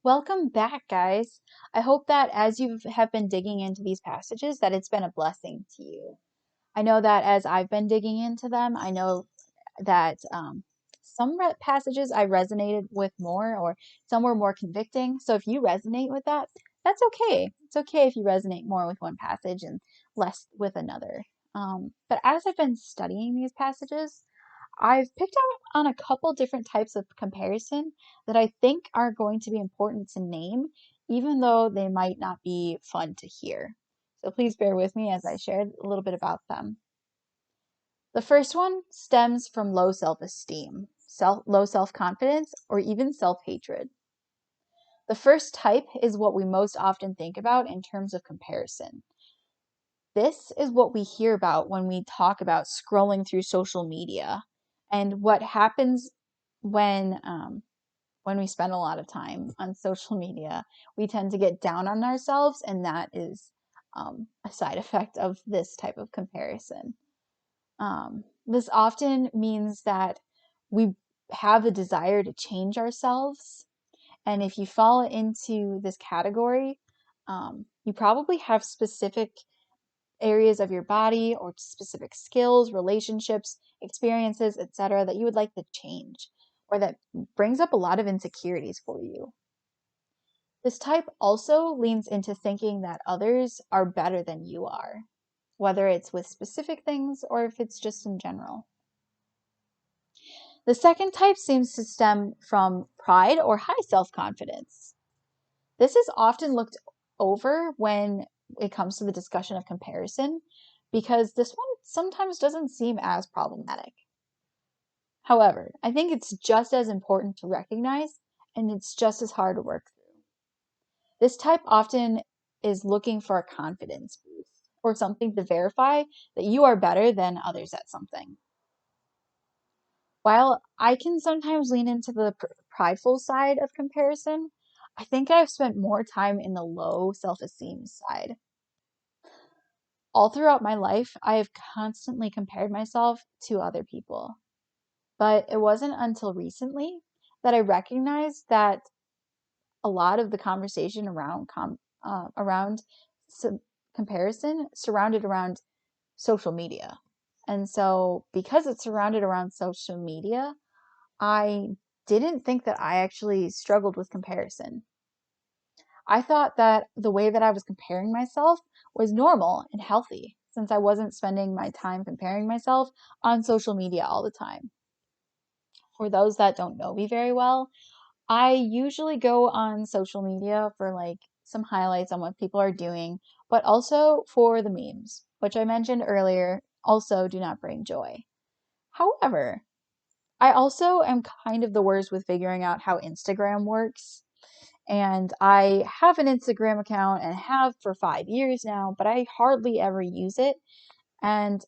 Welcome back, guys. I hope that as you have been digging into these passages, that it's been a blessing to you. I know that as I've been digging into them, I know that some passages I resonated with more, or some were more convicting. So if you resonate with that, that's okay. It's okay if you resonate more with one passage and less with another. But as I've been studying these passages, I've picked out on a couple different types of comparison that I think are going to be important to name, even though they might not be fun to hear. So please bear with me as I share a little bit about them. The first one stems from low self-esteem, low self-confidence, or even self-hatred. The first type is what we most often think about in terms of comparison. This is what we hear about when we talk about scrolling through social media and what happens when when we spend a lot of time on social media. We tend to get down on ourselves, and that is a side effect of this type of comparison. This often means that we have the desire to change ourselves, and if you fall into this category, you probably have specific areas of your body or specific skills, relationships, experiences, etc., that you would like to change, or that brings up a lot of insecurities for you. This type also leans into thinking that others are better than you are, whether it's with specific things or if it's just in general. The second type seems to stem from pride or high self-confidence. This is often looked over when it comes to the discussion of comparison, because this one sometimes doesn't seem as problematic. However, I think it's just as important to recognize, and it's just as hard to work through. This type often is looking for a confidence boost or something to verify that you are better than others at something. While I can sometimes lean into the prideful side of comparison, I think I've spent more time in the low self-esteem side. All throughout my life, I have constantly compared myself to other people. But it wasn't until recently that I recognized that a lot of the conversation around comparison surrounded around social media. And so because it's surrounded around social media, I didn't think that I actually struggled with comparison. I thought that the way that I was comparing myself was normal and healthy, since I wasn't spending my time comparing myself on social media all the time. For those that don't know me very well, I usually go on social media for like some highlights on what people are doing, but also for the memes, which I mentioned earlier also do not bring joy. However, I also am kind of the worst with figuring out how Instagram works. And I have an Instagram account and have for 5 years now, but I hardly ever use it. And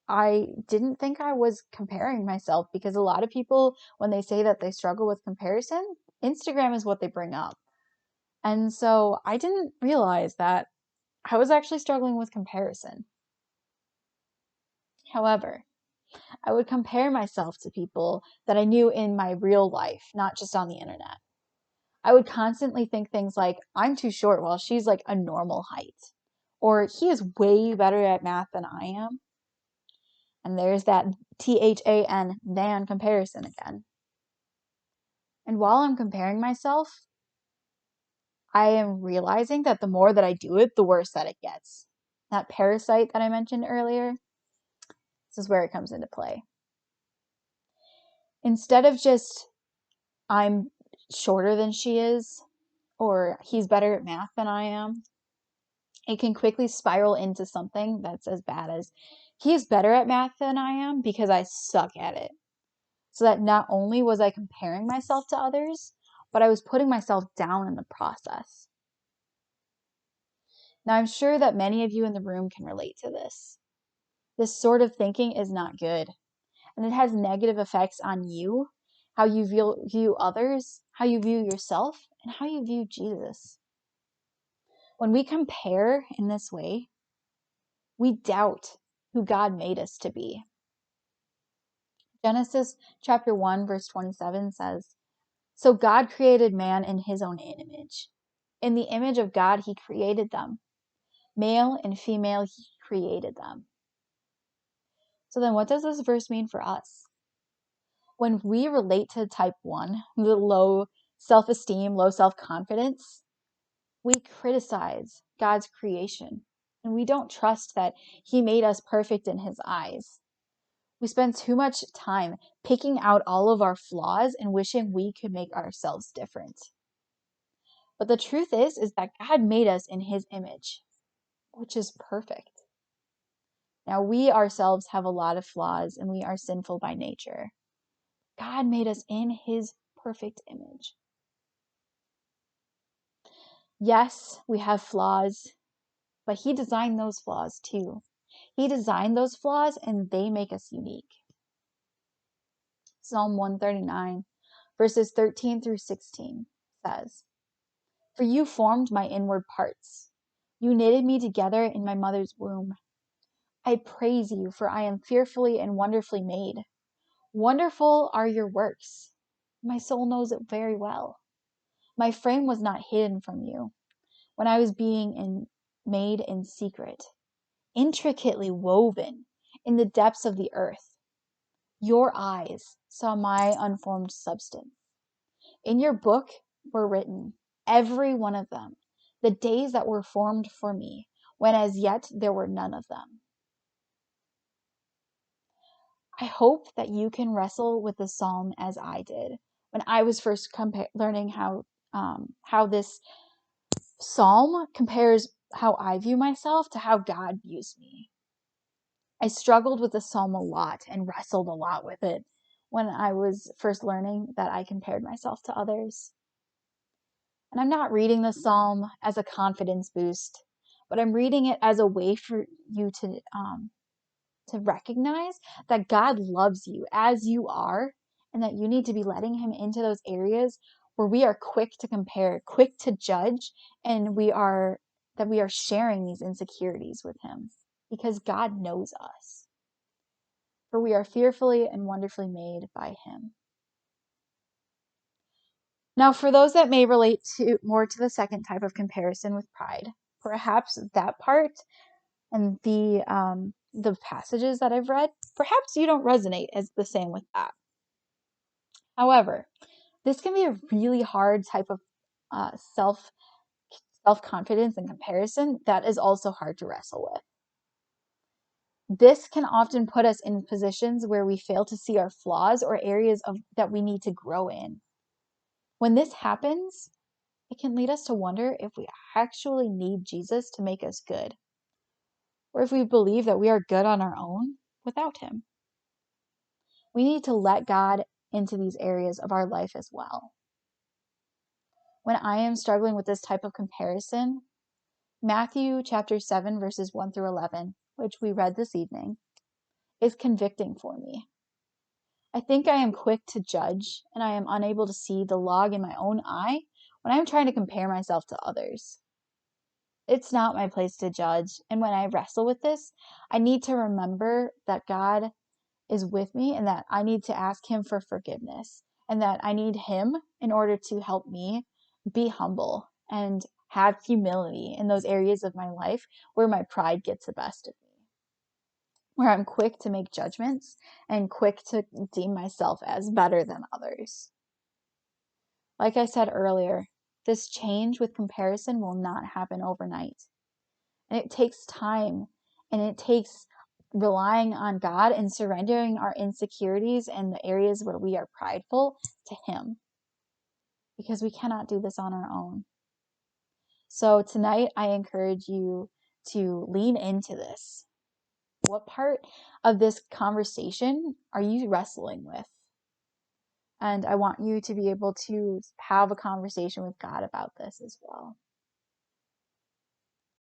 I didn't think I was comparing myself, because a lot of people, when they say that they struggle with comparison, Instagram is what they bring up. And so I didn't realize that I was actually struggling with comparison. However, I would compare myself to people that I knew in my real life, not just on the internet. I would constantly think things like, I'm too short while she's like a normal height. Or he is way better at math than I am. And there's that than comparison again. And while I'm comparing myself, I am realizing that the more that I do it, the worse that it gets. That parasite that I mentioned earlier, this is where it comes into play. Instead of just, I'm shorter than she is, or he's better at math than I am, it can quickly spiral into something that's as bad as, he is better at math than I am because I suck at it. So that not only was I comparing myself to others, but I was putting myself down in the process. Now, I'm sure that many of you in the room can relate to this. This sort of thinking is not good, and it has negative effects on you, how you view others, how you view yourself, and how you view Jesus. When we compare in this way, we doubt who God made us to be. Genesis chapter 1, verse 27 says, So God created man in his own image. In the image of God, he created them. Male and female, he created them. So then what does this verse mean for us? When we relate to type 1, the low self-esteem, low self-confidence, we criticize God's creation, and we don't trust that he made us perfect in his eyes. We spend too much time picking out all of our flaws and wishing we could make ourselves different. But the truth is that God made us in his image, which is perfect. Now, we ourselves have a lot of flaws and we are sinful by nature. God made us in his perfect image. Yes, we have flaws, but he designed those flaws too. He designed those flaws and they make us unique. Psalm 139, verses 13 through 16 says, "For you formed my inward parts. You knitted me together in my mother's womb. I praise you, for I am fearfully and wonderfully made. Wonderful are your works. My soul knows it very well. My frame was not hidden from you when I was being made in secret, intricately woven in the depths of the earth. Your eyes saw my unformed substance. In your book were written, every one of them, the days that were formed for me, when as yet there were none of them." I hope that you can wrestle with the psalm as I did when I was first learning how this psalm compares how I view myself to how God views me. I struggled with the psalm a lot and wrestled a lot with it when I was first learning that I compared myself to others. And I'm not reading the psalm as a confidence boost, but I'm reading it as a way for you to recognize that God loves you as you are, and that you need to be letting him into those areas where we are quick to compare, quick to judge, and we are sharing these insecurities with him because God knows us. For we are fearfully and wonderfully made by him. Now, for those that may relate to more to the second type of comparison with pride, perhaps that part and the passages that I've read, perhaps you don't resonate as the same with that. However, this can be a really hard type of self-confidence and comparison that is also hard to wrestle with. This can often put us in positions where we fail to see our flaws or areas that we need to grow in. When this happens, it can lead us to wonder if we actually need Jesus to make us good, or if we believe that we are good on our own without him. We need to let God into these areas of our life as well. When I am struggling with this type of comparison, Matthew chapter 7, verses 1 through 11, which we read this evening, is convicting for me. I think I am quick to judge, and I am unable to see the log in my own eye when I'm trying to compare myself to others. It's not my place to judge, and when I wrestle with this, I need to remember that God is with me and that I need to ask him for forgiveness, and that I need him in order to help me be humble and have humility in those areas of my life where my pride gets the best of me, where I'm quick to make judgments and quick to deem myself as better than others. Like I said earlier, this change with comparison will not happen overnight. And it takes time, and it takes relying on God and surrendering our insecurities and the areas where we are prideful to him, because we cannot do this on our own. So tonight, I encourage you to lean into this. What part of this conversation are you wrestling with? And I want you to be able to have a conversation with God about this as well.